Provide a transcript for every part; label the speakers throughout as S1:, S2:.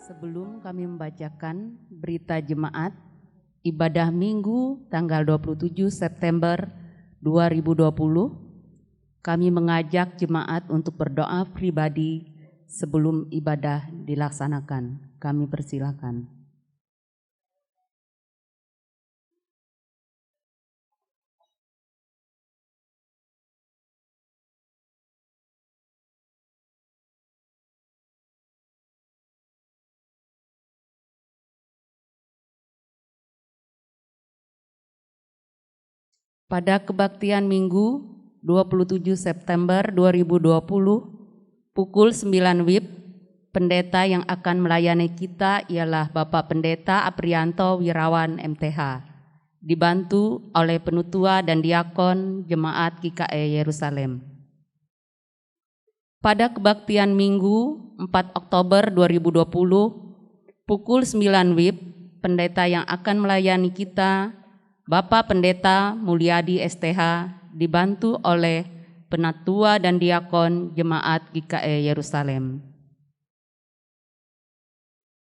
S1: Sebelum kami membacakan berita jemaat ibadah Minggu tanggal 27 September 2020, kami mengajak jemaat untuk berdoa pribadi sebelum ibadah dilaksanakan. Kami persilakan. Pada kebaktian Minggu 27 September 2020 pukul 9 WIB, pendeta yang akan melayani kita ialah Bapak Pendeta Aprianto Wirawan MTH, dibantu oleh penutua dan diakon Jemaat GKI Yerusalem. Pada kebaktian Minggu 4 Oktober 2020 pukul 9 WIB, pendeta yang akan melayani kita Bapak Pendeta Mulyadi STH, dibantu oleh penatua dan diakon Jemaat GKI Yerusalem.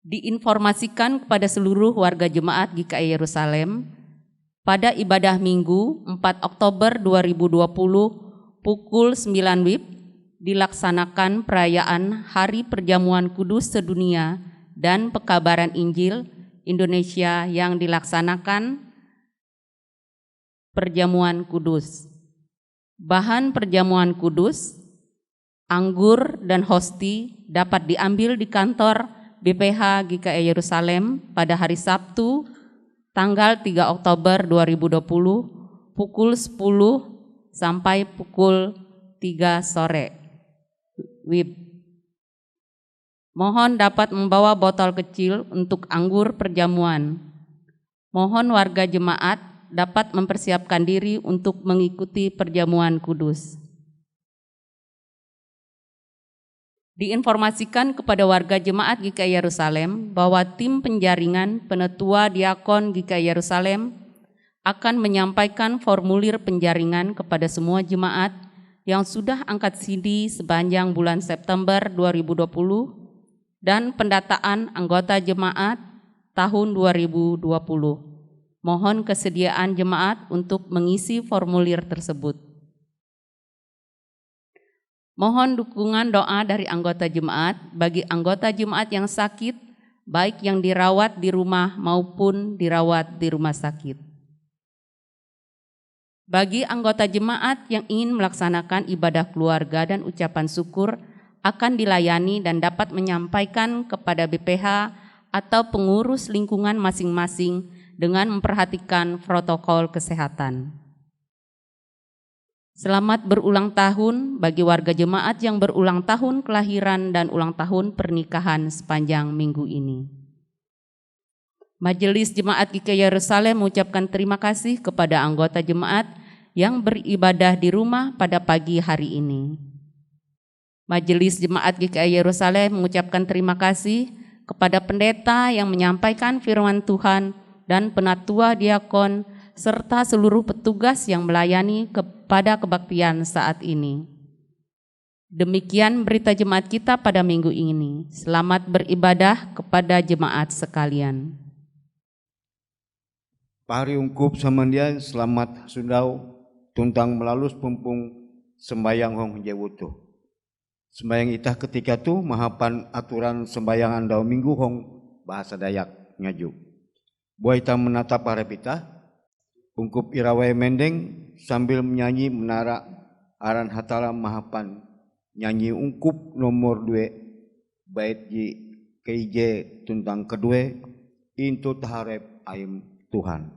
S1: Diinformasikan kepada seluruh warga Jemaat GKI Yerusalem, pada ibadah Minggu 4 Oktober 2020 pukul 9 WIB dilaksanakan perayaan Hari Perjamuan Kudus Sedunia dan Pekabaran Injil Indonesia yang dilaksanakan Perjamuan Kudus. Bahan perjamuan kudus, anggur dan hosti dapat diambil di kantor BPH GKI Yerusalem pada hari Sabtu tanggal 3 Oktober 2020 pukul 10 sampai pukul 3 sore. WIB. Mohon dapat membawa botol kecil untuk anggur perjamuan. Mohon warga jemaat dapat mempersiapkan diri untuk mengikuti perjamuan kudus. Diinformasikan kepada warga jemaat GKI Yerusalem bahwa tim penjaringan penetua diakon GKI Yerusalem akan menyampaikan formulir penjaringan kepada semua jemaat yang sudah angkat CD sepanjang bulan September 2020 dan pendataan anggota jemaat tahun 2020. Mohon kesediaan jemaat untuk mengisi formulir tersebut. Mohon dukungan doa dari anggota jemaat bagi anggota jemaat yang sakit, baik yang dirawat di rumah maupun dirawat di rumah sakit. Bagi anggota jemaat yang ingin melaksanakan ibadah keluarga dan ucapan syukur akan dilayani dan dapat menyampaikan kepada BPH atau pengurus lingkungan masing-masing dengan memperhatikan protokol kesehatan. Selamat berulang tahun bagi warga jemaat yang berulang tahun kelahiran dan ulang tahun pernikahan sepanjang minggu ini. Majelis Jemaat GKI Yerusalem mengucapkan terima kasih kepada anggota jemaat yang beribadah di rumah pada pagi hari ini. Majelis Jemaat GKI Yerusalem mengucapkan terima kasih kepada pendeta yang menyampaikan firman Tuhan dan penatua diakon serta seluruh petugas yang melayani kepada kebaktian saat ini. Demikian berita jemaat kita pada minggu ini. Selamat beribadah kepada jemaat sekalian.
S2: Pahari ungkup samandian selamat sundau tuntang melalus pumpung sembayang hong jewutu. Sembayang itah ketika tu mahapan aturan sembayangan dau minggu hong bahasa Dayak ngaju. Buat kita menatap harapita, ungkup irawai mendeng sambil menyanyi menara aran hatala mahapan nyanyi ungkup nomor 2 bait ji KJ tuntang kedua into taharep aim Tuhan.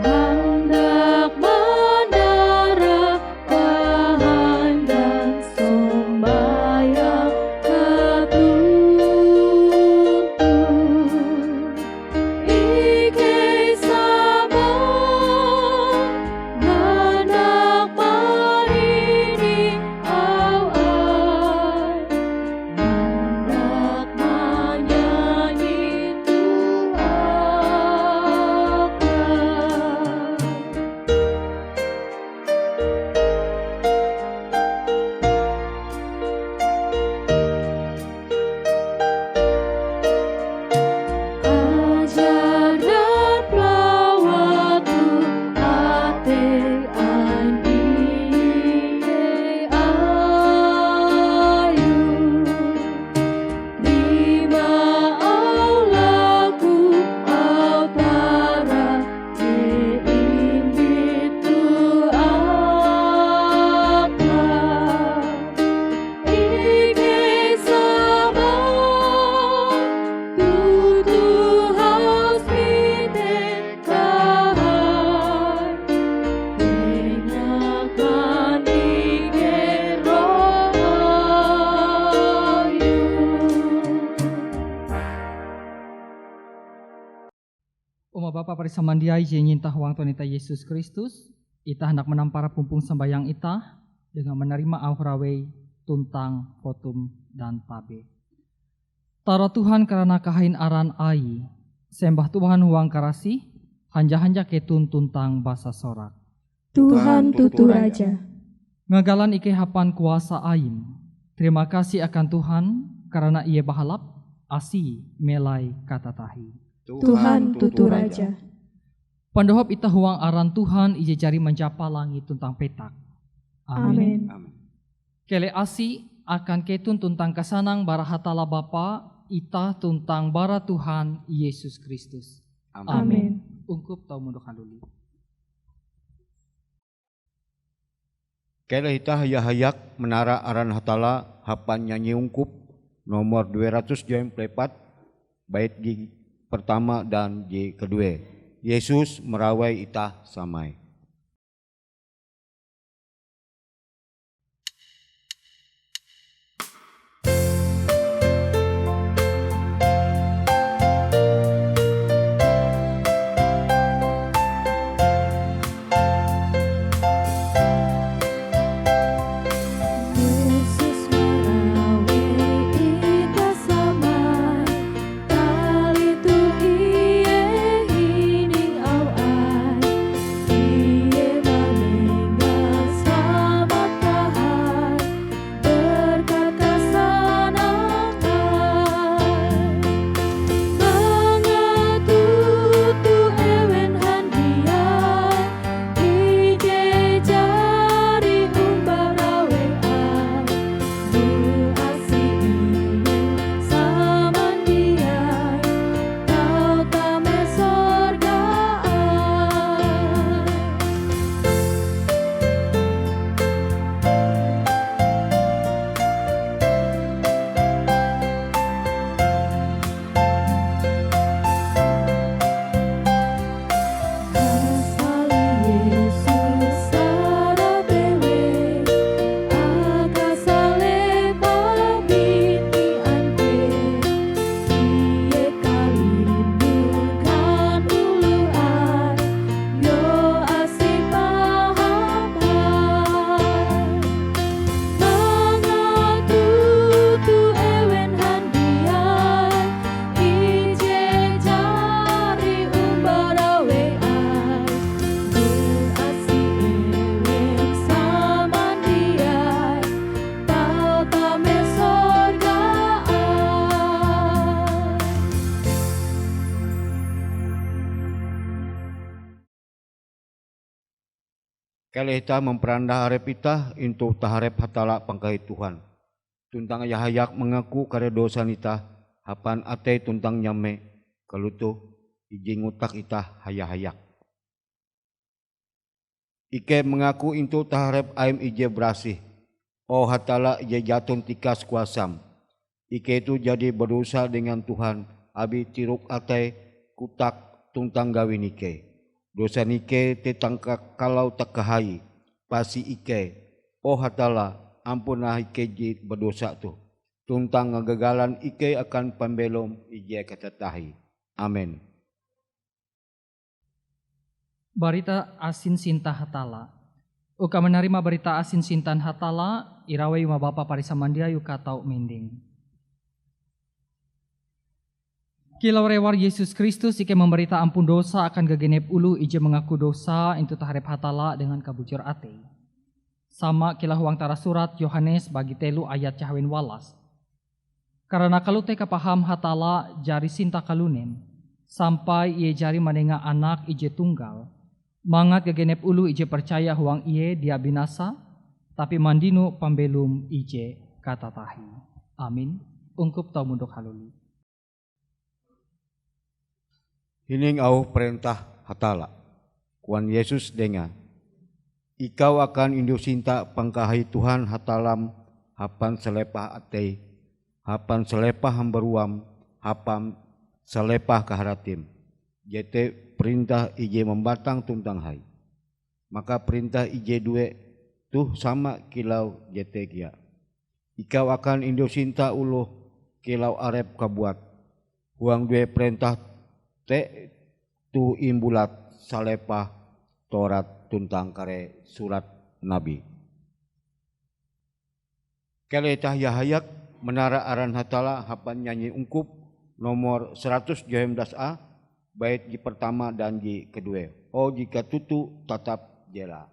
S3: Hendak menara parisamandiai je nyinta huang Tuhan ita Yesus Kristus, ita hendak menampara pumpung sembayang ita dengan menerima auhrawei tuntang potum dan tabe. Tara Tuhan karena kahain aran ai, sembah Tuhan huang karasi, hanja-hanja ketun tuntang basa sorak.
S4: Tuhan tutu Raja.
S3: Ngagalan ike hapan kuasa ain. Terima kasih akan Tuhan karena ia bahalap asi melai kata tahi.
S4: Tuhan tutu Raja.
S3: Pandohop ita huang aran Tuhan ije jari menjapa langit tuntang petak. Amin. Kele asi akan ketun tuntang kasanang bara hatala Bapa ita tuntang bara Tuhan Yesus Kristus.
S4: Amin.
S3: Ungkup tau mundur handuli.
S2: Kela hita hayak menara aran hatala hapan nyanyi ungkup nomor 224 bait G pertama dan G kedua. Yesus merawai ita samai. Kala ita memperandah harap ita untuk taharep hatala pangkahit Tuhan. Tuntang yahayak mengaku kare dosa nita hapan ate tuntang nyame kaluto ijing utak ita hayahayak. Ike mengaku into taharep aim ije berasih. Oh hatala ije jatun tikas kuasam. Ike itu jadi berdosa dengan Tuhan. Abi tiruk ate kutak tuntang gawin ike. Dosa nike tetangka kalau tak kahai. Pasi ike. Oh hatala ampunah ike je berdosa tu. Tuntang ngegagalan ike akan pembelom ije katatahi. Amin.
S3: Barita asin sinta hatala. Uka menerima berita asin sintan hatala, irawe yuma bapa parisamandia yuka tau mending. Kilau rewar Yesus Kristus ike memberita ampun dosa akan gegenep ulu ije mengaku dosa itu taharep hatala dengan kabujur ate. Sama kilau huang tara surat Yohanes bagi telu ayat cahwin walas. Karena kalau teka paham hatala jari sinta kalunen, sampai ia jari menengah anak ije tunggal, mangat gegenep ulu ije percaya huang iye dia binasa, tapi mandinu pambelum ije katatahi. Amin. Ungkup tau munduk haluli.
S2: Hining au perintah hatala. Kuan Yesus dengar. Ikau akan indu sinta pangkahai Tuhan hatalam hapan selepah atei, hapan selepah hamberuam, hapan selepah kaharatim. Jete perintah ije membatang tuntang hai. Maka perintah ije due tuh sama kilau jete kia. Ikau akan indu sinta uluh kilau arep kabuat. Huang due perintah te tu imbulat salepah Taurat tuntang kare surat Nabi. Kale tah yahayak menara aran hatala hapan nyanyi ungkup nomor 112A bait di pertama dan di kedua. Oh jika tutu tatap jela.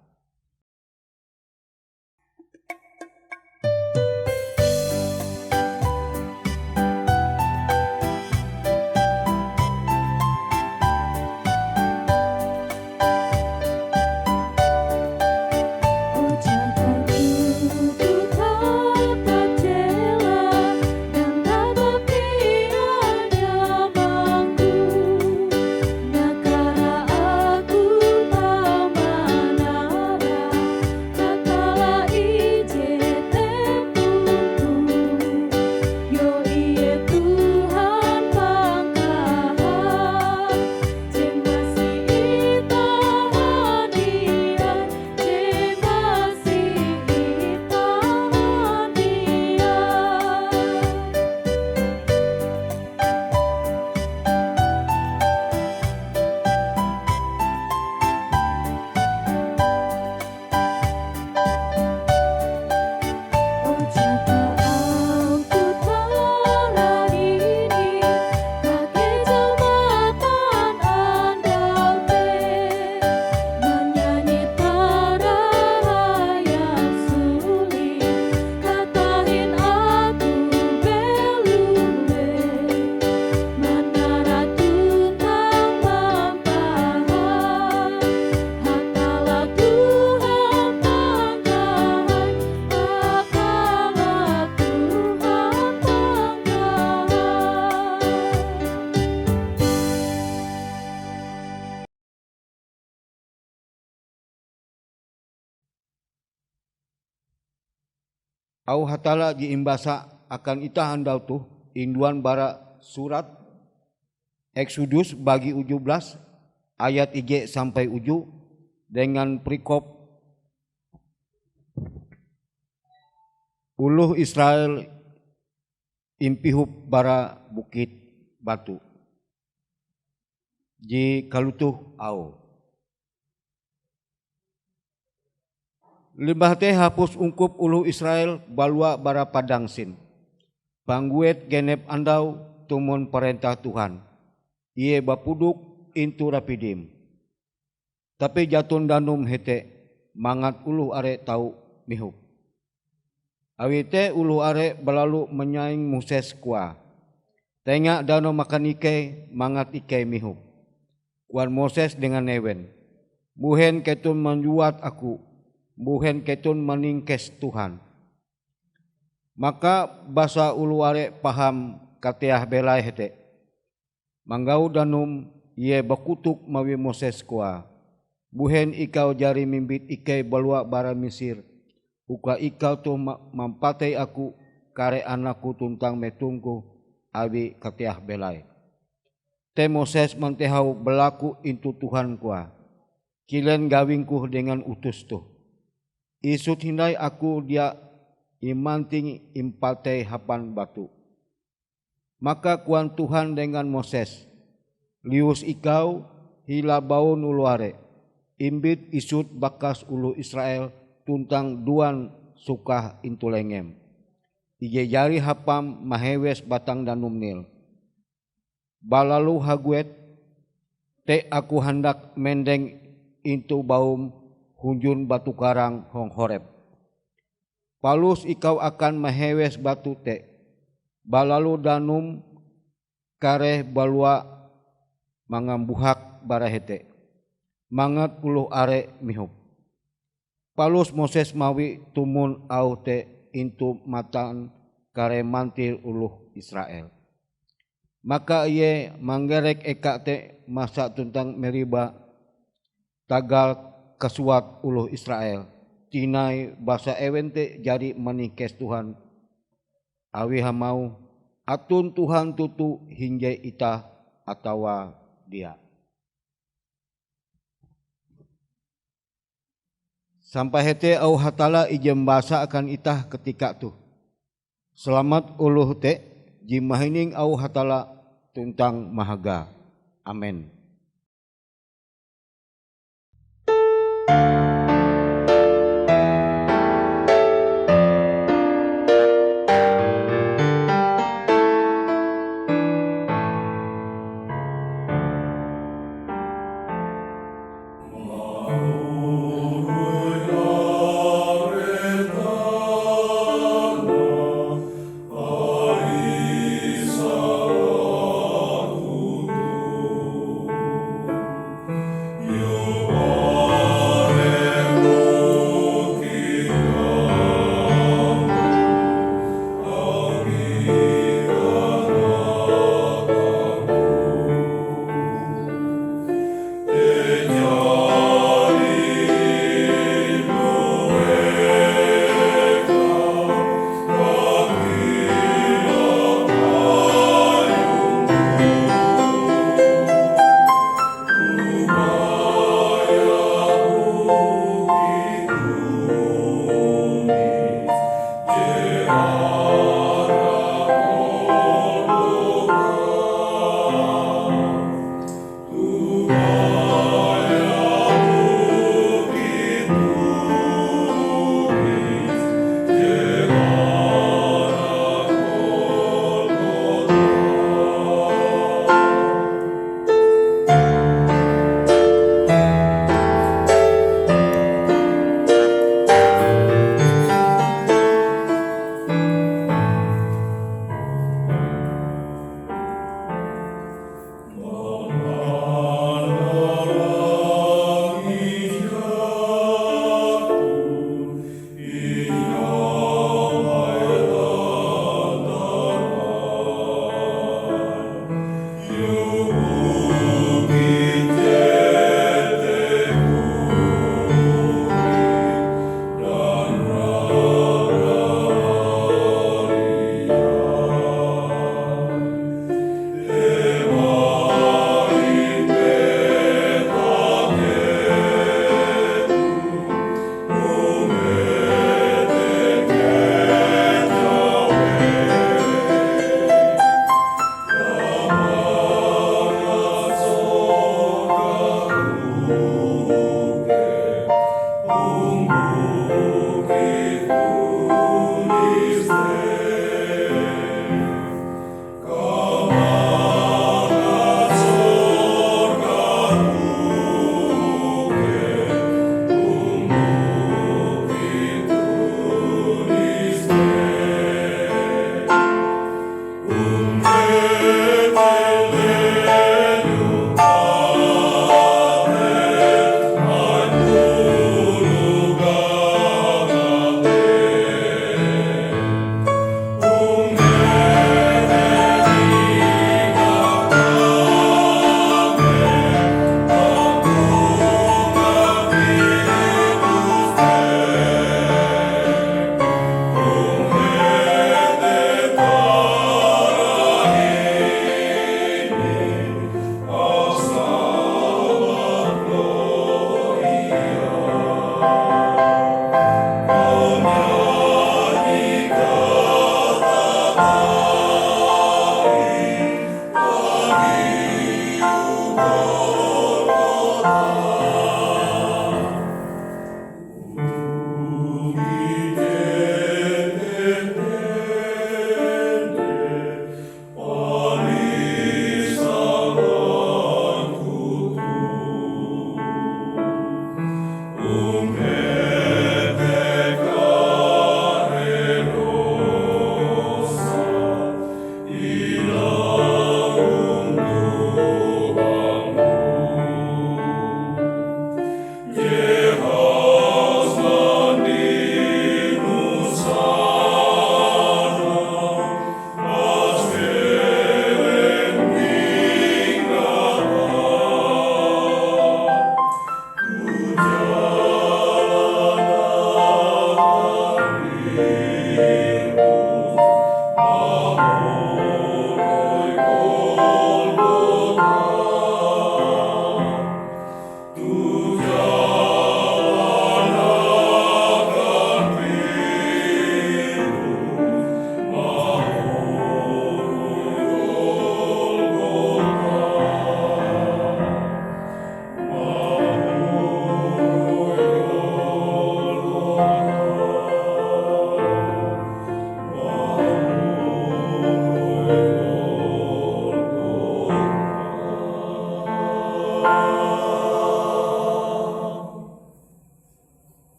S2: Au hatala diimbasa akan ita handau tuh induan bara surat Exodus bagi 17 ayat 3 sampai 7 dengan perikop uluh Israel impihup bara bukit batu di kalutuh au. Limbah teh hapus ungkup uluh Israel balua bara padang sin. Pangguet genep andau tumun perintah Tuhan. Ie bapuduk intu Rapidim. Tapi jatun danum hete mangat uluh are tau mihup. Awite uluh are belalu menyaing Moses kua. Tengak danum makan ike mangat ike mihup. Kuan Moses dengan newen. Buhen ketun menjuat aku. Buhen ketun meningkes Tuhan. Maka basa uluare paham kateah belai hete. Manggau danum ye bakutuk mawi Moses kua. Buhen ikau jari mimbit ikai balua bara Mesir. Uka ikau tu mampatei aku kare anakku tuntang metungku awi kateah belai. Te Moses mentehau belaku intu Tuhan kua. Kilen gawingku dengan utus tuh. Isut hindai aku dia imanting impatei hapan batu. Maka kuan Tuhan dengan Moses, lius ikau hila baun uluare, imbit isut bakas ulu Israel tuntang duan sukah intu lengem. Ije jari hapam mahewes batang danum nil. Balalu haguet, te aku hendak mendeng intu baum hunjun batu karang hong Horeb. Palus ikau akan mahewes batu te. Balalu danum kareh balua mangambuhak barahete. Mangat uluh are mihup. Palus Moses mawi tumun au te intu matan kare mantil uluh Israel. Maka ia manggerek eka te masa tuntang Meriba tagal kasuat uluh Israel. Tinai basa ewente jadi menikes Tuhan. Awi hamau atun Tuhan tutu hingga ita atawa dia. Sampai hete au hatala ijem basa akan itah ketika tuh. Selamat uluh te jimahining au hatala tuntang mahaga. Amin.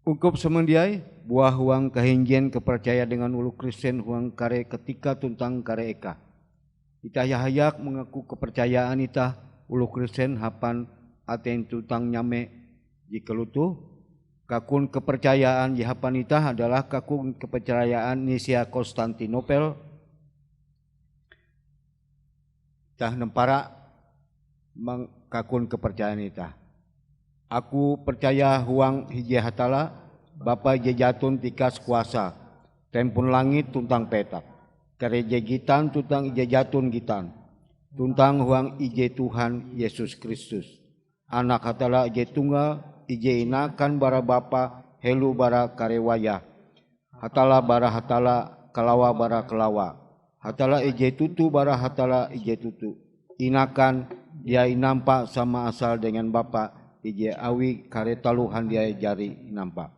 S2: Ungkup semendiai buah huang kahinjen kepercaya dengan ulu Kristen huang kare ketika tuntang kare eka. Ita hayak mengaku kepercayaan ita ulu Kristen hapan aten tuntang nyame jikelutu. Kakun kepercayaan jahapan ita adalah kakun kepercayaan Nisia Konstantinopel. Tah nempara kakun kepercayaan ita. Aku percaya huang hiji hatala, Bapa jejatun tikas kuasa, tempun langit tuntang petak, kareje gitan tuntang ije jatun gitan, tuntang huang ije Tuhan Yesus Kristus. Anak hatala ije tunggal, ije inakan bara Bapa, helu bara karewaya, hatala bara hatala, kalawa bara kelawa, hatala ije tutu bara hatala ije tutu, inakan dia inampa sama asal dengan Bapa, ije awi kare taluhan dia jari nampak.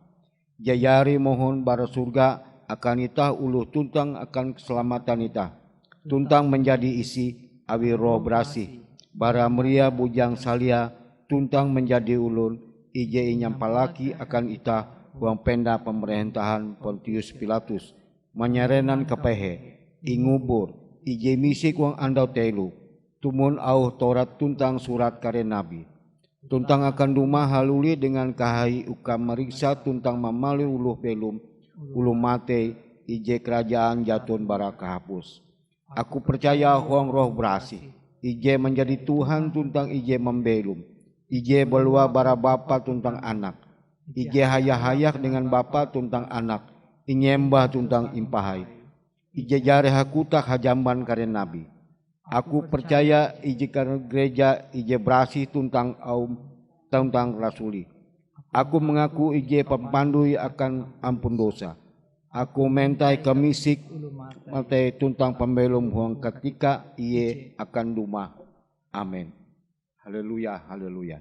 S2: Jayari mohon bara surga akan ita uluh tuntang akan keselamatan ita. Tuntang menjadi isi awi roh berasih. Bara meria bujang salia tuntang menjadi ulun ije inyampalaki akan ita huang penda pemerintahan Pontius Pilatus. Manyarenan kepehe ingubur ije misik huang andau telu. Tumun au Taurat tuntang surat kare nabi. Tuntang akan dumah haluli dengan kahai uka meriksa tuntang mamali uluh belum ulu mate ije kerajaan jatun bara kahapus. Aku percaya huang roh berasih ije menjadi Tuhan tuntang ije membelum ije belua bara Bapa tuntang anak ije hayak-hayak dengan Bapa tuntang anak inyembah tuntang impahai ije jare hakutak hajamban kare nabi. Aku percaya ije gereja ije berasih tuntang tuntang rasuli. Aku mengaku ije pempandui akan ampun dosa. Aku mentai kemisik matai tuntang pembelum huang ketika iye akan dumah. Amin. Haleluya, haleluya.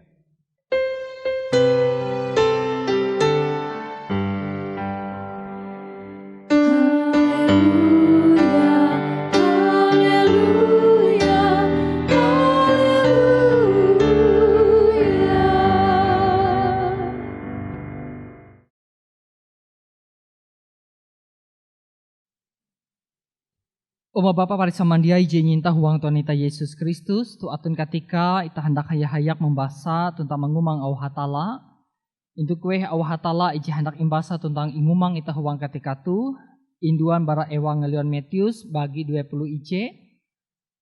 S3: Oma Bapa parisamandia ije nyinta huang Tuhan ita Yesus Kristus tu atun katika ita hendak hayak membasa tentang mengumang au hatala. Intu kue au hatala ije hendak imbasa tentang ingumang ita huang katika tu induan bara Evangelion Matius bagi 20 ije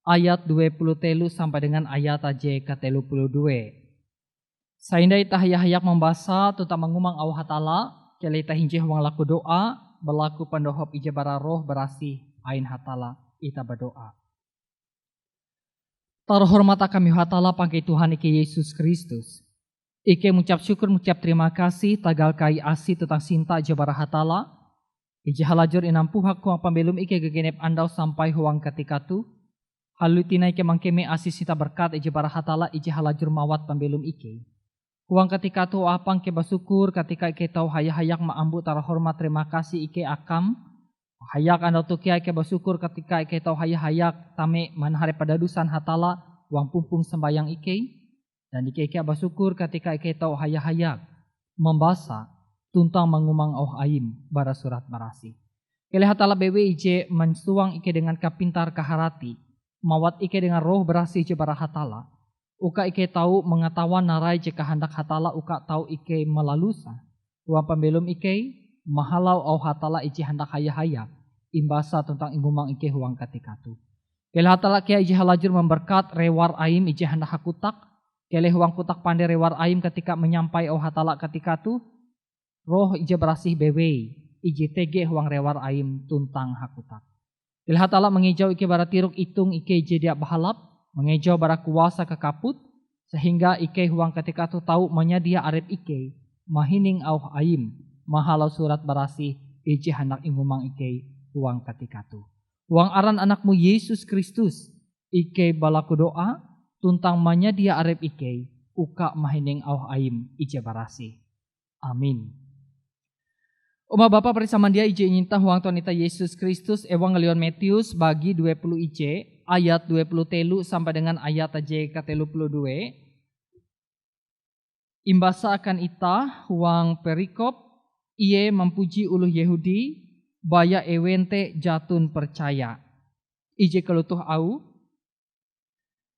S3: ayat 20 telu sampai dengan ayat aje ke 32. Sainda ita hayak membasa tentang mengumang au hatala kele ita hinje huang laku doa berlaku pendohop ije bara roh berasih ain hatala ita berdoa. Terhormat kami hatala pangke Tuhan Ike Yesus Kristus. Ike mengucap syukur, mengucap terima kasih tagal kai asih tentang sinta jabara hatala. Ije halajur inampu hak huang pembelum Ike gegenep andau sampai huang ketika tu. Halutina Ike mangkeme asih sinta berkat ije bara hatala ije halajur mawat pembelum Ike. Huang ketika tu apang ke bersyukur ketika Ike tahu hayak-hayak maambu terhormat terima kasih Ike akam. Hayak anda tu kia Ike bersyukur ketika Ike tahu hayak tame manhare padadusan hatala wang pumpung sembayang Ike. Dan Ike bersyukur ketika Ike tahu hayak membasa tuntang mengumang au aim bara surat marasi. Kele hatala bewe ije mensuang Ike dengan kapintar kaharati. Mawat Ike dengan roh berasi ije bara hatala. Uka Ike tahu mengetahuan narai jika hendak hatala uka tahu Ike melalusa. Uang pembelum Ike mahalau au hatala ije hendak hayak imbasa tentang ingumang Ike huang ketika tu. Kele hatala kia ije halajur memberkat rewar aim ije hendak hakutak. Kele huang kutak pandai rewar aim ketika menyampai au hatala ketika tu. Roh ije berasih bewe ije tege huang rewar aim tuntang hakutak. Kele hatala mengejau Ike bara tiruk itung Ike ije dia bahalap. Mengejau bara kuasa kekaput. Sehingga Ike huang ketika tu tahu menyedia arep Ike. Mahining au aim. Mahalau surat berasih ije hendak ingumang Ike huang ketika tu. Huang aran anakmu Yesus Kristus. Ike balaku doa. Tuntang menyedia arep Ike. Uka mahining au aim ije barasih. Amin. Uma Bapa perisaman dia ije nyinta huang Tuhan ita Yesus Kristus Evangelion Matius bagi 20 ije ayat 20 telu sampai dengan ayat aje ke 32. Imbasa akan ita huang perikop Ia mempuji uluh Yehudi, baya ewen te jatun percaya. Ije kelutuh au.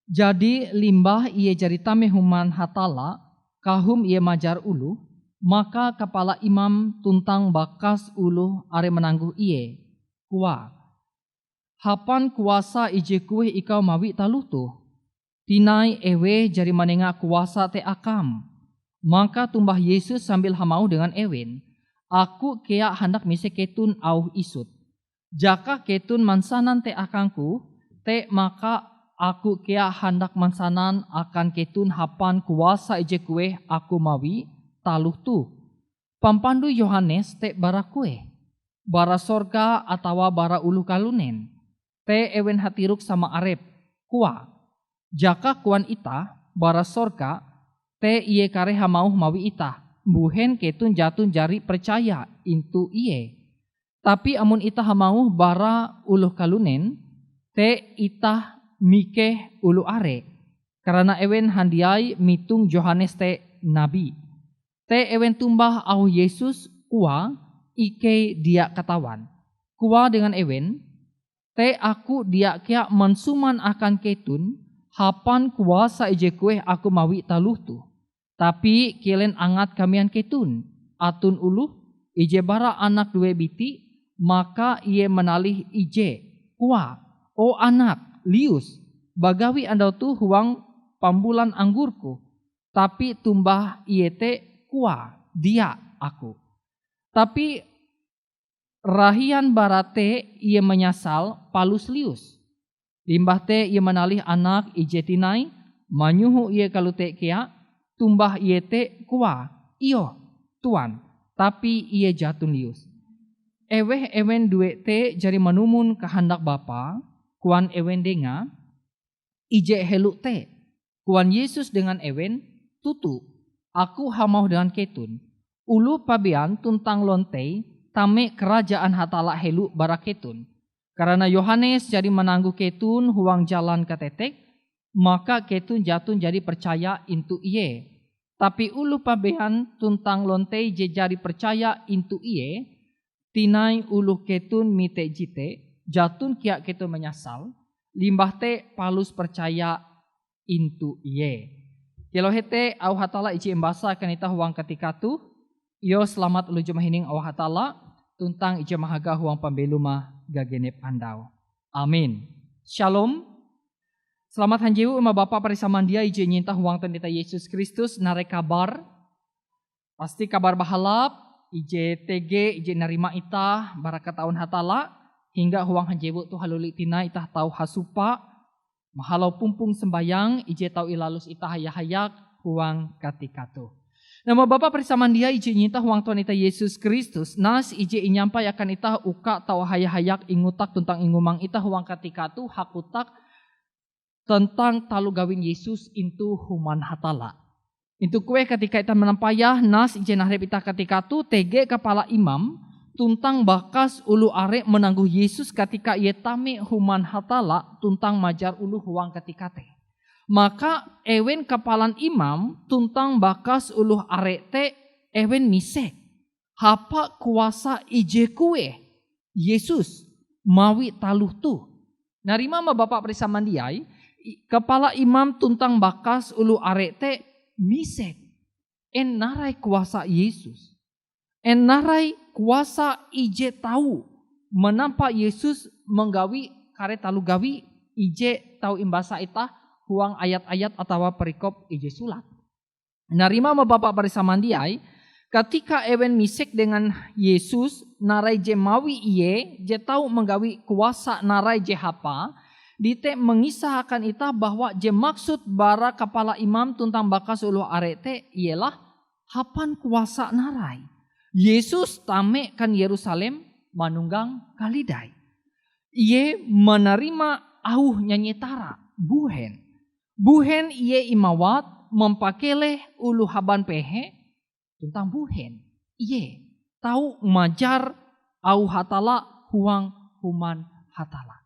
S3: Jadi limbah ia jari tame human hatala, kahum ia majar uluh, maka kepala imam tuntang bakas uluh are menangguh iye. Kuah. Hapan kuasa ije kuih ikau mawi talutuh. Tinai ewe jari manenga kuasa te akam. Maka tumbah Yesus sambil hamau dengan ewen. Aku kea hendak mise ketun au isut. Jaka ketun mansanan te akangku, te maka aku kea hendak mansanan akan ketun hapan kuasa ije kue aku mawi taluh tu. Pampandu Yohanes te bara kue. Bara sorga atawa bara ulu kalunen. Te ewen hatiruk sama arep. Kua. Jaka kuan ita bara sorga te iye kare hamau mawi ita. Buhen ketun jatun jari percaya intu iye. Tapi amun ita hamau bara uluh kalunen, te ita mikeh ulu are. Karena ewen handiai mitung Yohanes te nabi. Te ewen tumbah au Yesus kua ike dia katawan. Kua dengan ewen, te aku dia kia mansuman akan ketun, hapan kuasa ije kue aku mawi taluh tu. Tapi kilen angat kamian ketun, atun uluh, ije bara anak dua biti, maka ia menalih ije, kua, o anak, lius, bagawi andau tu huang pambulan anggurku, tapi tumbah iete kua, dia aku. Tapi rahian barate ia menyasal palus lius. Limbah te ia menalih anak ije tinai, manyuhu ia kalute kia, tumbah iete kua, iyo, tuan, tapi ia jatun lius. Eweh ewen due te jari manumun kehendak Bapa, kuan ewen denga, ije helu te, kuan Yesus dengan ewen, tutu, aku hamau dengan ketun, ulu pabean tuntang lontei, tame kerajaan hatala helu bara ketun. Karena Yohanes jadi menangguh ketun huang jalan ketetek, maka ketun jatun jadi percaya intu iye. Tapi ulu pabehan tuntang lontei je jadi percaya intu iye, tinai ulu ketun mite jite, jatun kia ketun menyasal, limbah te palus percaya intu iye. Kilo hete au hatala iji embasa kanita huang ketika tu, yo selamat ulu jumahining au hatala, tuntang iji mahaga huang pambeluma gagenep andau. Amin. Shalom. Selamat hanjewu uma Bapa parisaman dia ije nyinta huang tendeta Yesus Kristus nare kabar. Pasti kabar bahalap, ije TG, ije narima itah, barakat tahun hatala, hingga huang hanjewu tu haluli tina itah tau hasupa, mahalau pumpung sembayang, ije tau ilalus itah hayak-hayak huang katikatu. Nama Bapa parisaman dia ije nyinta huang tendeta Yesus Kristus, nas ije inyampai akan itah uka tau hayak-hayak ingutak tentang ingumang itah huang katikatu hakutak, tentang talu gawin Yesus intu human hatala. Intu kue ketika kita menampayah nas ijen harap kita ketika tu tege kepala imam tuntang bakas ulu are menangguh Yesus ketika ia tame human hatala tuntang majar ulu huang ketika te. Maka ewen kepalan imam tuntang bakas ulu are te ewen misek. Hapa kuasa ije kue Yesus mawi taluh tu. Narima ma Bapak perisaman diai, kepala imam tuntang bakas ulu arete misek. En narai kuasa Yesus. En narai kuasa ije tahu. Menampak Yesus menggawi kare talu gawi ije tahu imbasa itah huang ayat-ayat atau perikop ije sulat. Narima ma Bapak barisaman diai, ketika ewen misek dengan Yesus narai je mawi iye je tahu menggawi kuasa narai je hapa, dite mengisahkan ita bahwa je maksud bara kepala imam tuntang bakas ulu arete ialah hapan kuasa narai. Yesus tame kan Yerusalem manunggang kalidai. Ie menerima auh nyanyetara buhen. Buhen ie imawat mempakele ulu haban pehe tuntang buhen. Ie tahu majar auh hatala huang human hatala.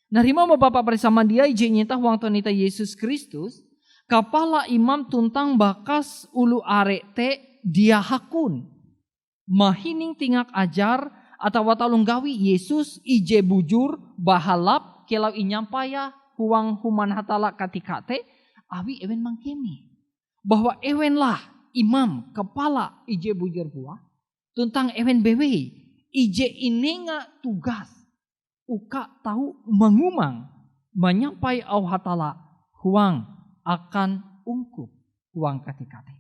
S3: Narima ma Bapak bersama dia ije nyata huang tonita Yesus Kristus, kepala imam tuntang bakas ulu arete dia hakun. mahining tingak ajar atau talung gawi Yesus ije bujur bahalap kelau inyampaya huang human hatala katikate awi ewen mangkemi bahwa ewen lah imam kepala ije bujur buah tuntang ewen bewe ije inenga tugas uka tahu mengumang menyampai au hatala huang akan ungkup huang katikate.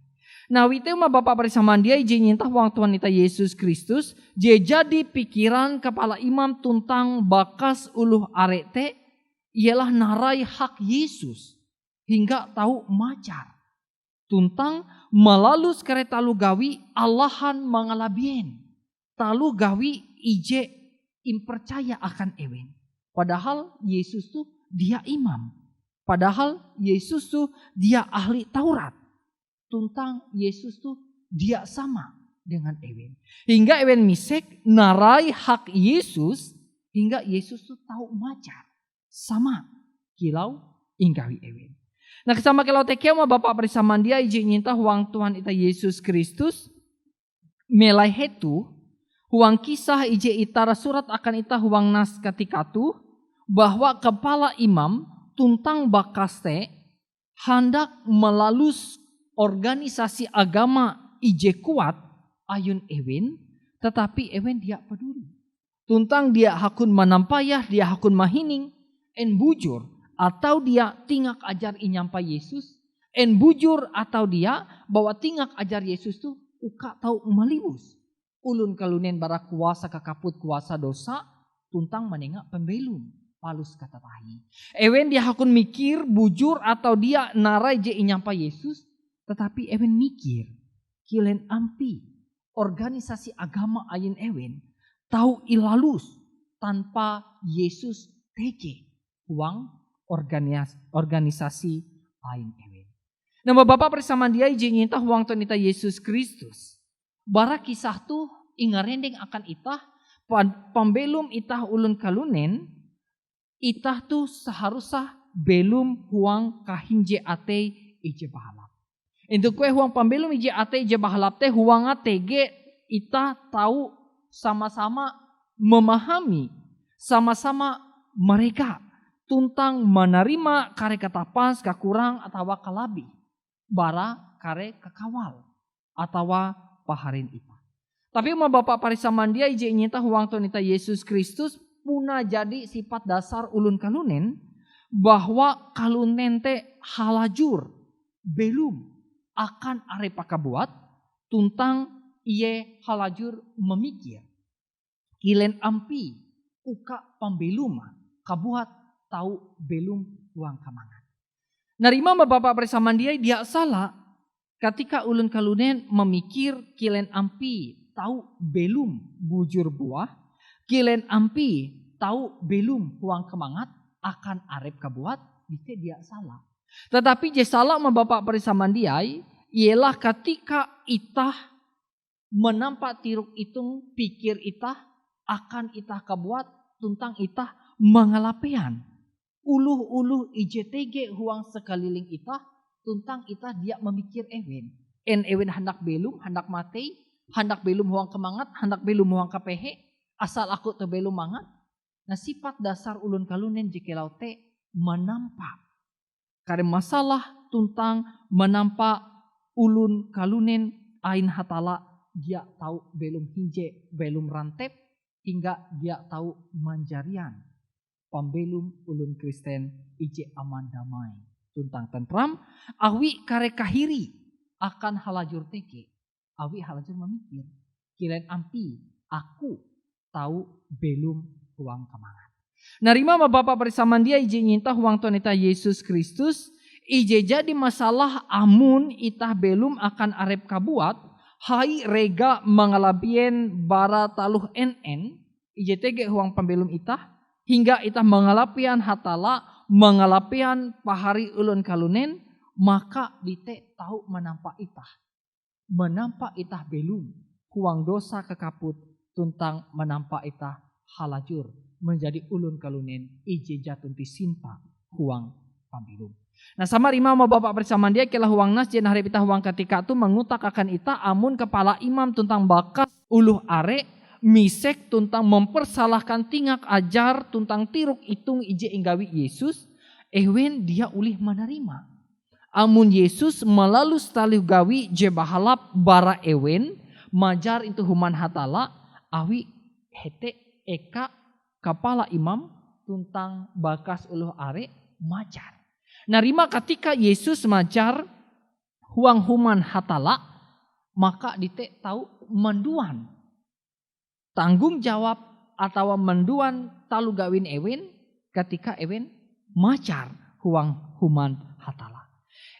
S3: Nah wite mah Bapak bersama dia ije nyintah huang Tuhan kita Yesus Kristus je jadi pikiran kepala imam tuntang bakas uluh arete ialah narai hak Yesus hingga tahu macar tuntang melalus kereta lu gawi Allahan mangalabien talu gawi ije impercaya akan ewen. Padahal Yesus tuh dia imam. Padahal Yesus tuh dia ahli Taurat. Tuntang Yesus tuh dia sama dengan ewen. Hingga ewen misek narai hak Yesus. Hingga Yesus tuh tahu macar. Sama kilau inggawi ewen. Nah sama kilau tekiau mah Bapak bersama dia ije nyinta huang Tuhan ita Yesus Kristus. Melai hetu. Huang kisah ije itara surat akan ita huang nas katikatu bahwa kepala imam tuntang bakaste hendak melalus organisasi agama ije kuat ayun ewen tetapi ewen dia peduli. Tuntang dia hakun menampayah dia hakun mahining en bujur atau dia tingak ajar inyampa Yesus en bujur atau dia bahwa tingak ajar Yesus tuh uka tau malibus. Ulun kalunen bara kuasa kakaput kuasa dosa tuntang menengak pembelum palus kata tahi. Ewen dia hakun mikir bujur atau dia narai je inyampa Yesus tetapi ewen mikir kilen ampi organisasi agama ayin ewen tahu ilalus tanpa Yesus tege uang organisasi ayin ewen. Nama Bapak bersama dia ije nyintah uang tonita Yesus Kristus. Bara kisah tuh ingarendeng akan itah pembelum itah ulun kalunen itah tuh seharusnya belum huang kahinje ate ije bahalap. Untuk kue huang pembelum ije ate ije bahalap teh huang atege itah tahu sama-sama memahami sama-sama mereka tuntang menerima kare katapas kakurang atau kalabi bara kare kekawal atau paharin ita. Tapi mau Bapak parisaman dia ije nyita huang tonita Yesus Kristus puna jadi sifat dasar ulun kalunen bahwa kalunen te halajur belum akan arepaka buat tuntang iye halajur memikir kilen ampi uka pembelum kabuat tahu belum uang kamangan. Narima Bapak parisaman dia salah ketika ulun kalunen memikir kilen ampi tahu belum bujur buah, kilen ampi tahu belum huang kemangat akan arep kabuat, dia salah. Tetapi je salah sama Bapak perisaman dia ialah ketika itah menampak tiruk itung pikir itah akan itah kabuat tuntang itah mengalapean. Uluh-uluh IJTG huang sekeliling itah tuntang itah dia memikir ewen. En ewen hendak belum, hendak mati, hendak belum huang kemangat, hendak belum huang kapehe, asal aku te belum mangat. Nah sifat dasar ulun kalunen jikelau te menampak. Karena masalah tuntang menampak ulun kalunen ain hatala dia tahu belum hinje, belum rantep, hingga dia tahu manjarian. Pembelum ulun Kristen ije aman damai. Tuntang tentram, awi kare kahiri akan halajur teke. Awi halajur memikir, kilen ampi aku tahu belum huang kemangat. Narima ma Bapak bersamaan dia ije nyinta huang tonita Yesus Kristus, ije jadi masalah amun itah belum akan arep kabuat, hai rega mengalabien bara taluh NN, ije tege huang pembelum itah, hingga itah mengalapian hatala, mengalapian pahari ulun kalunen, maka dite tahu menampak itah. Menampak itah belum, huang dosa kekaput, tuntang menampak itah halajur, menjadi ulun kalunen ije jatun tisimpa huang pambelum. Nah sama rima sama bapak bersama dia kelah huang nas jen hari pita huang ketika tu mengutak akan ita amun kepala imam tuntang bakas uluh are misek tuntang mempersalahkan tingak ajar tuntang tiruk itung ije inggawi Yesus ewen dia ulih menerima. Amun Yesus melalui tali gawi je bahalap bara ewen majar itu human hatala awi hete eka kepala imam tuntang bakas uluh are majar. Narima ketika Yesus majar huang human hatala maka dite tahu menduan tanggung jawab atau menduan talu gawin ewen ketika ewen majar huang human hatala.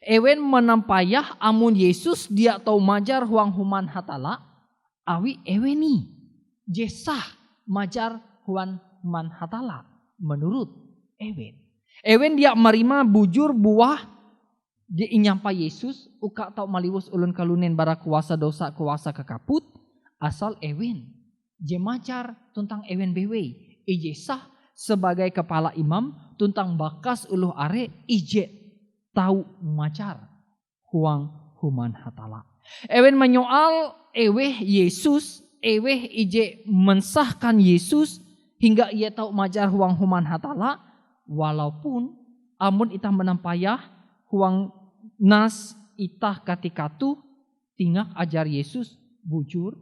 S3: Ewen menampayah amun Yesus dia tahu majar huang human hatala awi eweni jesah majar huang human hatala menurut ewen. Ewen dia marima bujur buah dia inyampa Yesus uka tau maliwus ulun kalunen bara kuasa dosa kuasa kekaput asal ewen je majar tuntang ewen bewe ije sah sebagai kepala imam tuntang bakas uluh are ije tau majar huang human hatala. Ewen menyoal eweh Yesus eweh ije mensahkan Yesus hingga ia tau majar huang human hatala. Walaupun amun itah menampayah huang nas itah ketika tu tingak ajar Yesus bujur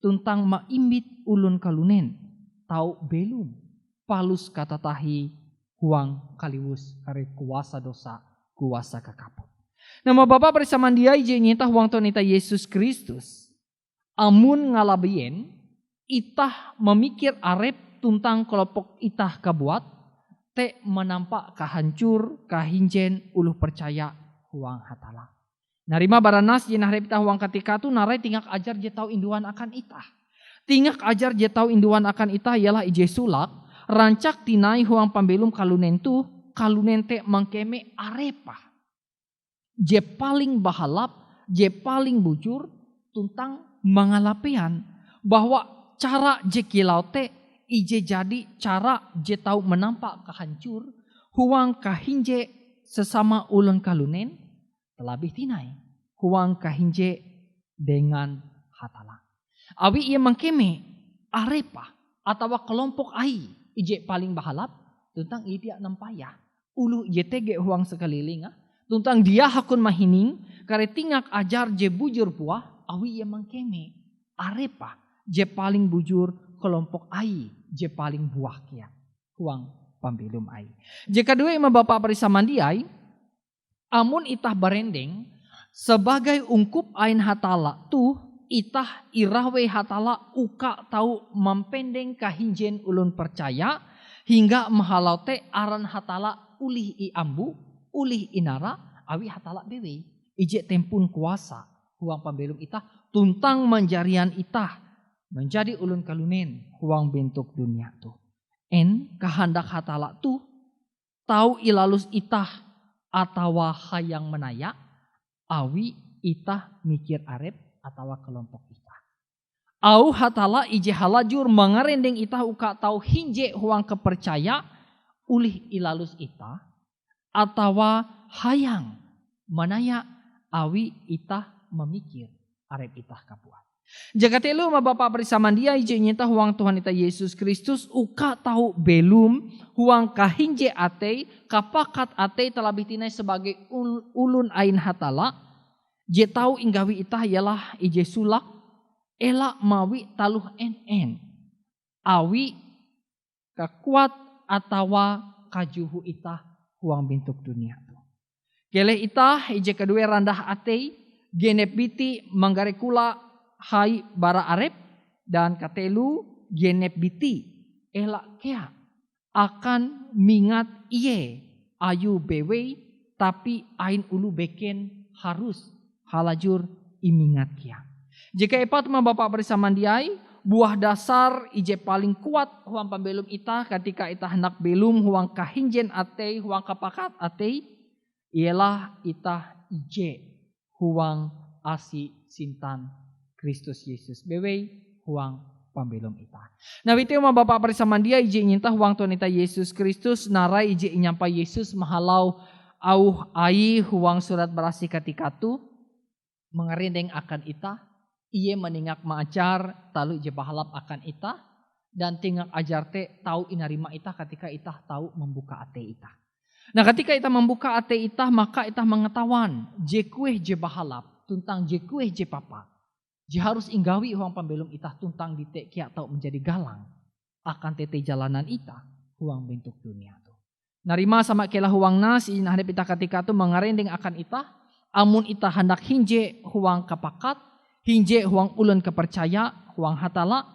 S3: tuntang maimbit ulun kalunen tau belum palus kata tahi huang kaliwus kare kuasa dosa kuasa kekaput. Nama Bapa bersama dia ije nyita huang tonita Yesus Kristus amun ngalabien itah memikir arep tuntang kelompok itah kabuat te menampak kahancur kahinjen uluh percaya huang hatala. Narima baranas jenah repita huang ketika tu narai tingak ajar je tau induan akan itah. Tingak ajar je tau induan akan itah ialah ije sulak rancak tinai huang pambelum kalunen tu kalunen te mangkeme arepa. Je paling bahalap, je paling bujur tuntang mangalapean bahwa cara je kilau te ije jadi cara je tau menampak kehancur huang kahinje sesama ulun kalunen telabih tinai huang kahinje dengan hatala. Awi ia mengkeme arepa atau kelompok ai ije paling bahalap tentang ia nampayah ulu YTG huang sekeliling tuntang dia hakun mahining kare tingak ajar je bujur buah awi ia mengkeme arepa je paling bujur kelompok ai je paling buah kia huang pambelum ai. Jika dua ima bapak perisaman diai amun itah barendeng sebagai ungkup ain hatala tuh itah irawe hatala uka tau mempendeng kahinjen ulun percaya hingga mahalau te aran hatala ulih i ambu ulih inara awi hatala bewe ije tempun kuasa huang pambelum itah tuntang menjarian itah menjadi ulun kalunen huang bentuk dunia tu. En kehendak hatala tu tahu ilalus itah atawa hayang menaya awi itah mikir arep atawa kelompok itah. Au hatala ije halajur mengarendeng itah uka tahu hinje huang kepercaya ulih ilalus itah atawa hayang menaya awi itah memikir arep itah kapuat. Jika telu ma Bapa bersama dia ije nyata huang Tuhan ita Yesus Kristus uka tahu belum huang kahinje atei kapakat atei telabih tinai sebagai ulun ain hatala je tahu inggawi itah ialah ije sulak elak mawi taluh en awi kakuat atawa kajuhu itah huang bentuk dunia tu. Kele itah ije kedua randah atei genep biti manggare kula hai bara arep dan katelu genep biti elak kea akan mingat iye ayu bewe tapi ain ulu beken harus halajur imingat kea. Jika epat ma Bapak bersama diai buah dasar ije paling kuat huang pambelum itah ketika itah hendak belum huang kahinjen atei huang kapakat atei ialah itah ije huang asi sintan Kristus Yesus bewe huang pambelum itah. Nah itu ma Bapak bersama dia ije nyintah huang Tuhan ita Yesus Kristus narai ije nyampa Yesus mahalau Auh ai huang surat berasi ketika tu mengerindeng akan ita. Ia meningak mengajar talu je bahalap akan ita. Dan tingak ajar te tahu inarima ita ketika ita tahu membuka ate ita. Nah ketika ita membuka ate ita maka ita mengetahuan je kueh je bahalap tuntang je kueh je papa. Je harus inggawi huang pembelum ita tuntang ditek kia tahu menjadi galang akan tete jalanan ita huang bentuk dunia tu. Narima sama kelah huang nas izin hadap ita ketika tu mengarendeng akan ita. Amun ita hendak hinje huang kapakat, hinje huang ulun kepercaya, huang hatala,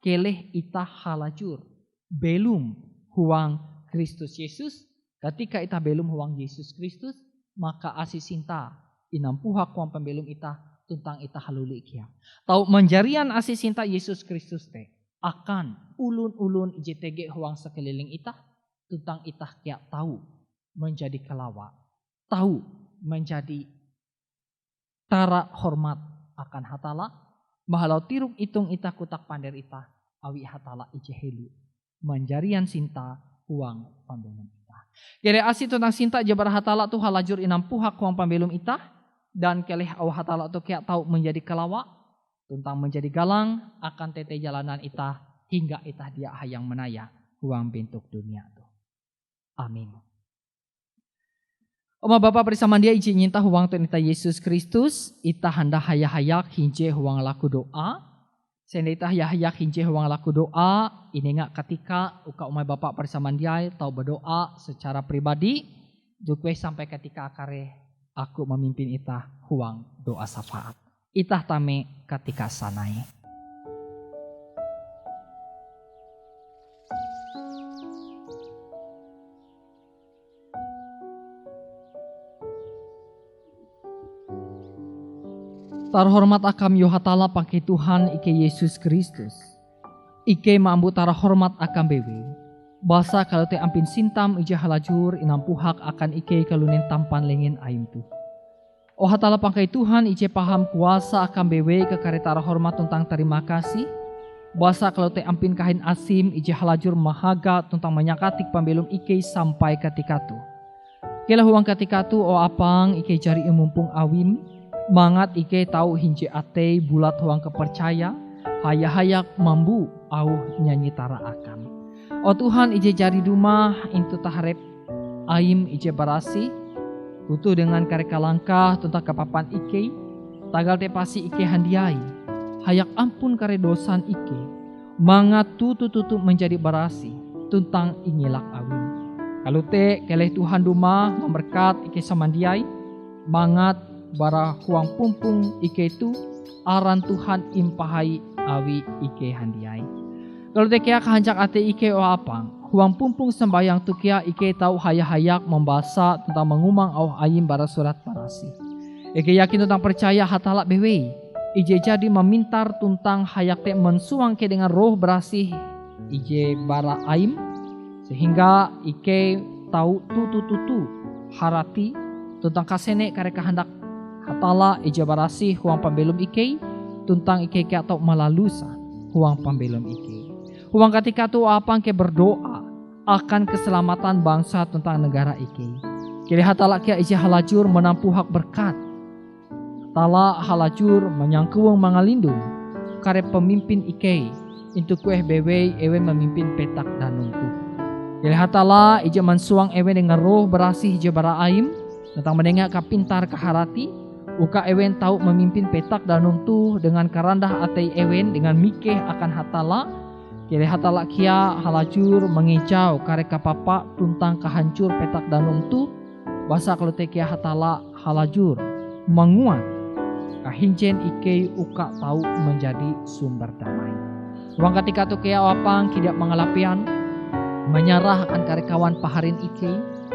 S3: keleh ita halajur. Belum huang Kristus Yesus. Ketika ita belum huang Yesus Kristus, maka asih sinta inampuhak huang pembelum ita tuntang ita haluli kia. Tau menjarian asih sinta Yesus Kristus te akan ulun-ulun IJTG huang sekeliling ita tuntang ita kia tahu menjadi kelawa, tahu menjadi tara hormat akan hatala, mahalau tiruk itung ita kutak pander ita, awi hatala ijehelu, menjarian sinta huang pambelum ita. Kere asih tentang sinta jabar hatala tu halajur inampuhak huang pambelum ita, dan keleh au hatala tu kia tahu menjadi kelawa, tuntang menjadi galang akan tete jalanan ita, hingga ita dia hayang menaya huang bentuk dunia tu. Amin. Oma Bapa bersama dia izin nyinta huang Tuhan ita Yesus Kristus, ita handa hayak-hayak hinje huang laku doa. Senda ita hayak-hayak hinje huang laku doa, ini ngak ketika uka umai Bapa bersama dia tau berdoa secara pribadi, jukwe sampai ketika akare aku memimpin ita huang doa syafaat. Itah tame ketika sanai. Terhormat akam yohatala pakai Tuhan ike Yesus Kristus. Ike mambu tara hormat akam bewe. Basa kalau te ampin sintam ije halajur inampuhak akan ike kalunen tampan lengen aim tu. Oh hatala pakai Tuhan ije paham kuasa akan bewe ke kare tara hormat tentang terima kasih. Basa kalau te ampin kahin asim ije halajur mahaga tentang menyakatik pambelum ike sampai ketika tu. Kela huang ketika tu o apang ike jari mumpung awim. Mangat ike tahu hinje ate bulat huang kepercaya, hayak-hayak mambu au nyanyi tara akan. O Tuhan ije jari dumah intu taharep aim ije barasi, kutu dengan kareka langkah tentang kepapan ike, tagal te pasi ike handiai, hayak ampun kare dosan ike, mangat tutu menjadi barasi, tuntang ingilak awim. Kalau te keleh Tuhan dumah memberkat ike samandiai, mangat bara huang pumpung ike tu aran Tuhan impahai awi ike handiai. Kalau tekia kehancak ate ike o apang, huang pumpung sembayang tu kia ike tahu hayak-hayak membaca tentang mengumang au ayim bara surat parasi. Ike yakin tentang percaya hatala bewe, ije jadi memintar tuntang hayak te mensuang ke dengan roh berasih ije bara aim, sehingga ike tahu tutu harati tentang kasene kare kehendak hatala ija barasi huang pambelum ike tuntang ike ke atau malalusa huang pambelum ike. Huang ketika tu apang ke berdoa akan keselamatan bangsa tentang negara ike. Kiri hatala kia ija halajur menampu hak berkat. Hatala halajur menyangkuang mangalindung kare pemimpin ike untuk kueh bewe ewen memimpin petak danungku. Kiri hatala ija mansuang ewen dengan roh berasih ija bara aim tentang mendengar kapintar keharati. Uka ewen tahu memimpin petak danung tu dengan karandah atei ewen dengan mikeh akan hatala. Kiri hatala kia halajur mengicau kare kapapa tuntang kehancur petak danung tu. Basa kalau te kia hatala halajur menguat kahincen ike uka tahu menjadi sumber damai. Ruang ketika tu kia wapang kidak mengalapian menyerah akan kare kawan paharin ike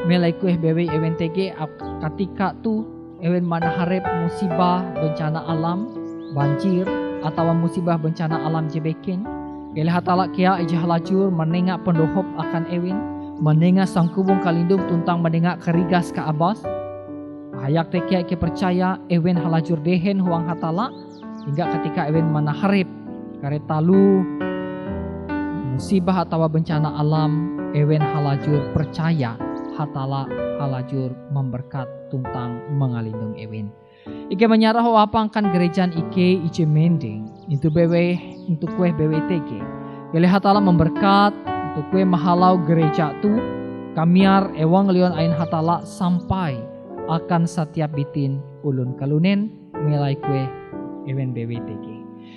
S3: melai kueh bewe ewen tege ketika tu ewen mana harap musibah bencana alam, banjir, atau musibah bencana alam jebeken. Kele hatala kia ijah halajur menengak pendohop akan ewen, menengak sangkubung kalindung tuntang menengak kerigas ke abas. Hayak te kia ke percaya ewen halajur dehen huang hatala, hingga ketika ewen mana harap kare talu musibah atau bencana alam, ewen halajur percaya hatala halajur memberkat tuntang mengalindung ewen. Ike menyarah wapangkan gerejaan Ike ice mending itu bewe untuk kue BWTG. Kele hatala memberkat untuk kue mahalau gereja tu kamiar ewang lion ain hatala sampai akan setiap bitin ulun kalunen mulai kue ewen BWTG.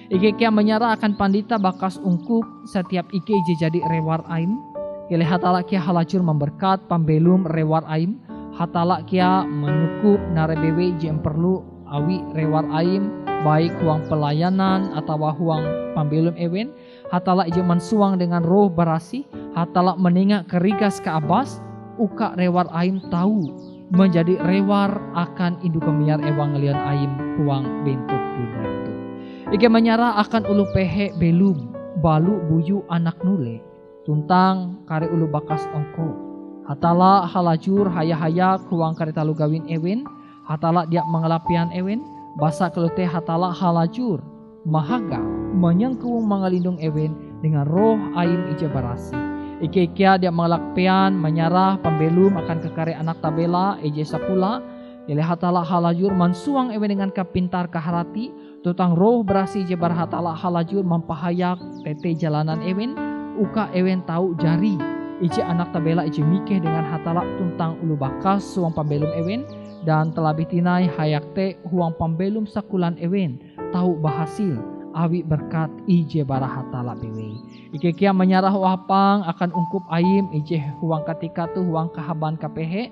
S3: Ike kia menyarah akan pandita bakas ungkup setiap Ike jadi rewar aim. Kele hatala kia halajur memberkat pambelum rewar aim. Hatala kia menukup narebewe jem perlu awi rewar aim baik huang pelayanan atau huang pambelum ewen. Hatala ije mensuang dengan roh berasi. Hatala meningak kerigas ke abas. Uka rewar aim tahu menjadi rewar akan induk kemiar ewangelion aim huang bentuk dunia itu. Ike menyarah akan ulu pehe belum balu buyu anak nule tuntang kare ulu bakas ongko. Hatala halajur haya-haya kuang karitalu gawin ewen. Hatala dia mengelapian ewen. Basa kelute hatala halajur mahaga menyengkuung mengalindung ewen dengan roh aim ije barasi. Ike-ikia dia mengelapian menyarah pembelum akan kekare anak tabela ije sapula. Ile hatala halajur mansuang ewen dengan kapintar kaharati. Tutang roh berasi ije bar hatala halajur mempahayak tete jalanan ewen. Uka ewen tahu jari. Ije anak tabela ije mikeh dengan hatala tuntang ulu bakas suang pambelum ewen dan telah bitinai hayak te huang pambelum sakulan ewen tahu bahasil awi berkat ije bara hatala bewe. Ike kia menyarah wapang akan ungkup aim ije huang ketika tu huang kahaban kapehe.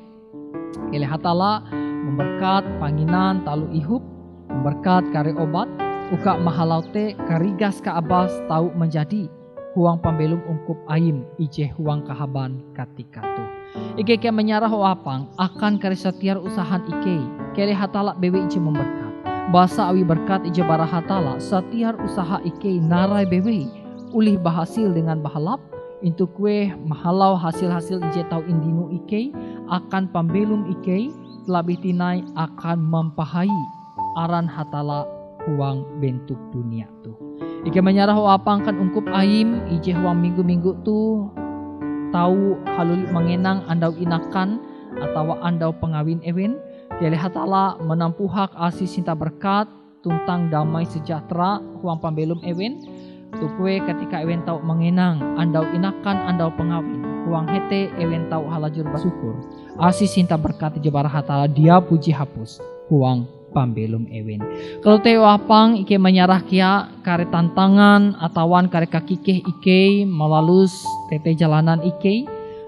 S3: Ile hatala memberkat panginan talu ihup memberkat kare obat uka mahalau te karigas ka abas tahu menjadi huang pambelum ungkup aim ije huang kahaban katika tu. Ike kia menyarah wapang akan kare setiar usahan Ike. Kele hatala bewe ije memberkat. Basa awi berkat ije bara hatala setiar usaha Ike narai bewe. Ulih bahasil dengan bahalap. Into kue mahalau hasil-hasil ije tau indinu Ike. Akan pambelum Ike. Lebih tinai akan mempahai aran hatala huang bentuk dunia tu. Ike menyarah wapangkan ungkup aim ije huang minggu-minggu tu tahu halul mengenang andau inakan atau andau pengawin ewen. Kele hatala menampuhak asih cinta berkat tuntang damai sejahtera huang pambelum ewen. Tukwe ketika ewen tahu mengenang andau inakan andau pengawin huang hete ewen tahu halajur bersyukur asih cinta berkat ije bara hatala dia puji hapus huang pambelum ewen. Kalau teu apang Ike menyarah kia kare tantangan atawan kare kakikeh Ike melalus tete jalanan Ike.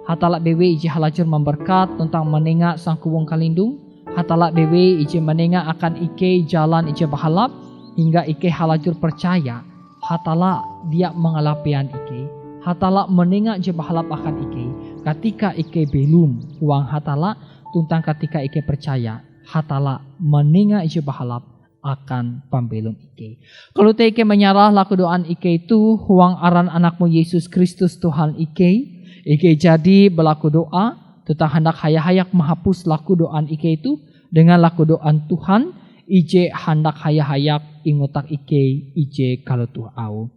S3: Hatala bewe ije halajur memberkat tentang menengak sang kuwong kalindung. Hatala bewe ije menengak akan Ike jalan ije bahalap hingga Ike halajur percaya. Hatala dia mengelapian Ike. Hatala menengak ije bahalap akan Ike. Ketika Ike belum huang hatala tuntang ketika Ike percaya. Hatala meninga ije bahalap akan pambelum Ike. Kalau Ike menyarah laku doan Ike itu huang aran anakmu Yesus Kristus Tuhan Ike. Ike jadi berlaku doa tentang hendak hayak menghapus laku doan Ike itu dengan laku doan Tuhan. Ije hendak hayak ingotak Ike ije kalau tuh au.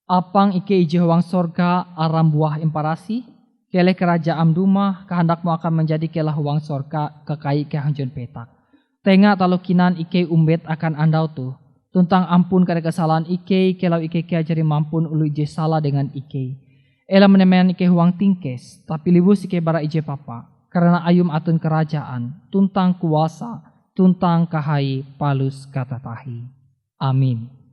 S3: Apang Ike ije huang sorga aram buah imparasi. Kele kerajaan rumah kehendakmu akan menjadi kelah huang sorga kekai kehanjun petak. Tengah talu kinan Ike umbet akan andau tu. Tuntang ampun kare kesalahan Ike kelau Ike kia jari mampun ulu ije salah dengan Ike. Ela menemen Ike huang tingkes tapi libus Ike bara ije papa. Karena ayum atun kerajaan tuntang kuasa tuntang kahai palus kata tahi. Amin.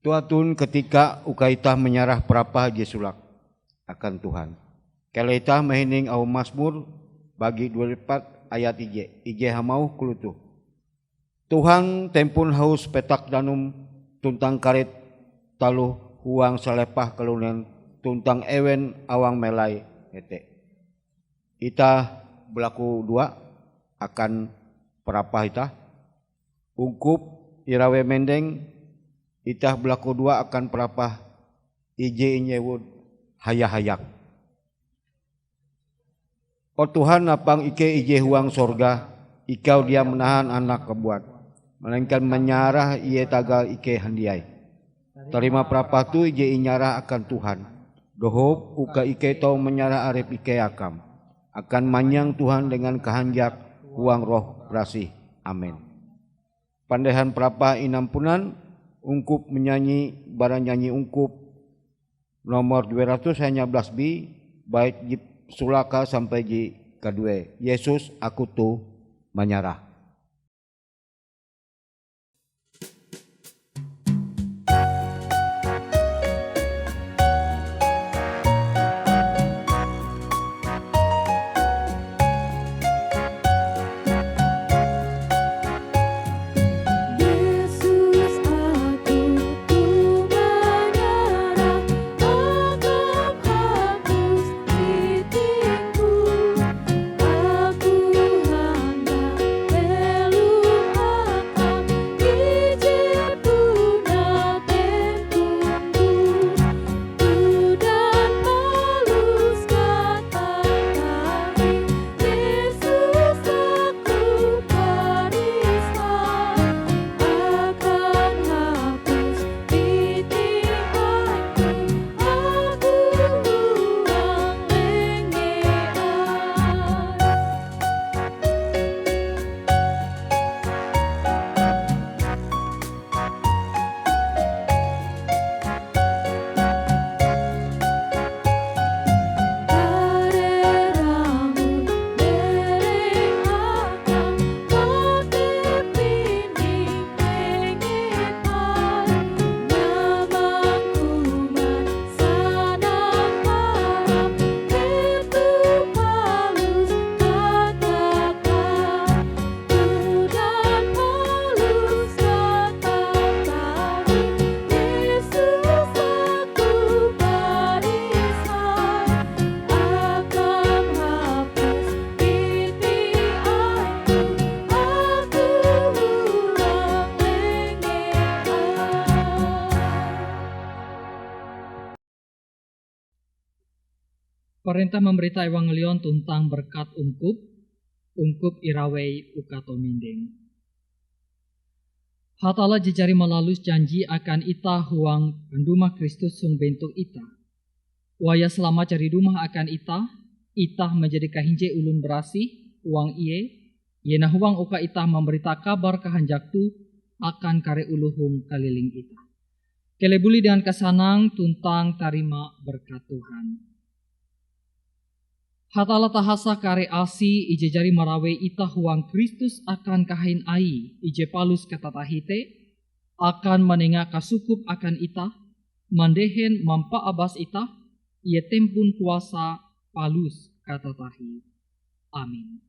S2: Tuatun ketika ukaitah menyarah perapa jesulak akan Tuhan. Kalau itah mahining au Mazmur bagi 24 ayat ije hamau kulutuh. Tuhan tempun haus petak danum tuntang karet taluh huang salepah kelunen tuntang ewen awang melai hete. Itah berlaku dua akan perapa itah. Ungkup irawe mendeng itah berlaku dua akan perapa ije inyewud hayak. O Tuhan napang Ike ije huang sorga, Ikau dia menahan anak kebuat, melainkan menyarah iye tagal Ike handiai. Terima perapa tu ije inyarah akan Tuhan, Dohop uka ike tau menyara arep ike akam. Akan manyang Tuhan dengan kehanjak huang roh rasih. Amin. Pandehan prapa inampunan ungkup menyanyi barang nyanyi ungkup nomor 211 b bait sulaka sampai di kedua. Yesus aku tu menyerah.
S3: Perintah memberita evangelion tentang berkat ungkup irawei ukato mindeng. Hatala jejari melalus janji akan ita huang pendumah Kristus sung bentuk ita. Waya selama cari rumah akan ita menjadi kahinje ulun berasih, huang yena huang uka ita memberita kabar kahanjak tu akan kare uluhung keliling ita. Kelebuli dengan kesanang tuntang tarima berkat Tuhan. Hatala tahasa kare asi ije jari marawe ita huang Kristus akan kahain ai ije palus katatahite akan menengah kasukup akan ita mandehen mampa abas ita ia tempun kuasa palus katatahi. Amin.